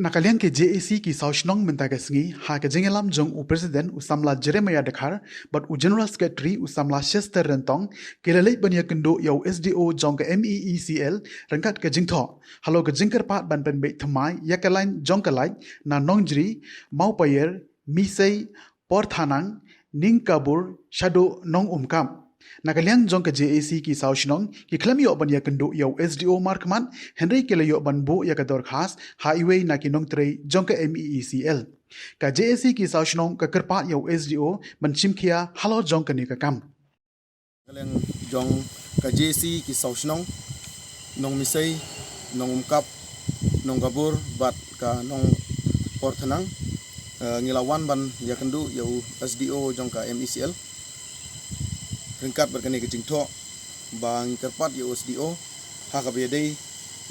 Nakalian ke JAC ki sau Shnong mentagasngi ha ke jengelam jong u president usamla Jeremiah Dekhar but u general secretary usamla Chester Rentong ke lelai bania kendo yau SDO jong ke MEECL rangkat ke jingtho halo ke jingker pat ban Pynbeit Thymmai yakalain jong kalai na nongjri Mawphor misei porthanang ning kabur shado nong umkam Nakaliang jong ke JAC ki sau Shnong ki klam yo ban ya kendo yo SDO markman Henry ke yo ban bo ya ka dor khas highway na ki nong trei jong ke MEECL ka JAC ki sau Shnong ka kerpa yo SDO ban chimkhia halo jong ke ni ka kam Kaleng jong ka JAC ki sau Shnong nong misai nong umkap nong gabur bat ka nong porthanang ngilawan ban ya kendo yo SDO jong ka MEECL ringkat berkene ke jingtho bang kerpat yo SDO ha ka bedai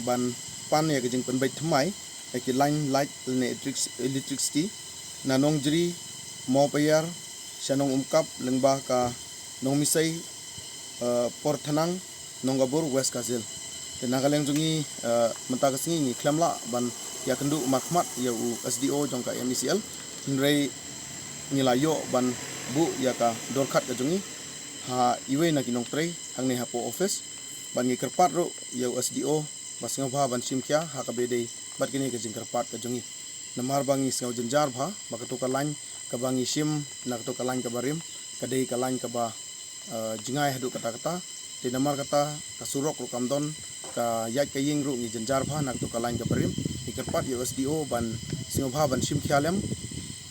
ban pan ya ke jing Pynbeit Thymmai ki line light electricity na nong jri Mawphor Shnong umkap lengba ka nong misai porthanang nong gabur west kazil dan nagaleng jungi mentagasngi ni klamla ban ya kendu makmat ya SDO jong ka MEECL nrei nilayo ban bu ya ka dorkhat ka jungi ha iwe na kinong trei hangne ha po office ban ngi kerpat ro yo SDO basngo bha ban simkya ha ka bedei bat kini ke jing kerpat ka jungi namar bangi sngo jenjar bha bakato ka lain ka bangi sim na to ka lain ka barim ka dei ka lain ka ba jingai hadu kata kata te namar kata ka surok ro kamdon ka yat ka ying ro ngi jenjar bha na to ka lain ka barim ni kerpat yo SDO ban sngo bha ban simkya lem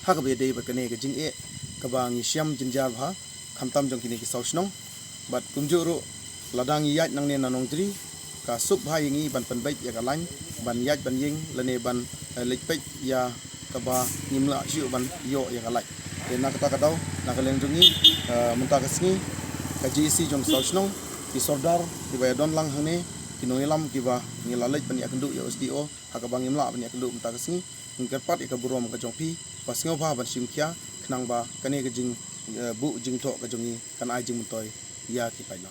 ha ka bedei bat kini ke jing e ka bangi siam jenjar bha khamtam jong kini ki sau Shnong bat kumjuru ladang yat nang ne nanong jri ka sup bha yingi ban Pynbeit ya ka lain ban yat ban ying lene ban lekpek ya ka ba nimla siu ban yo ya ka lai te na kata kadau na ka leng jungi munta kasngi ka JC jong sau Shnong ki sordar di ba don lang hane ki noilam ki ba ngilalek ban ya kendu ya SDO ha ka bang nimla ban ya kendu munta kasngi ngkerpat ya ka burom ka jong pi pas ngo bha ban simkhia khnang ba kane ka jing bu jing tho ka jongi kan ai jing mutoi ya ki paina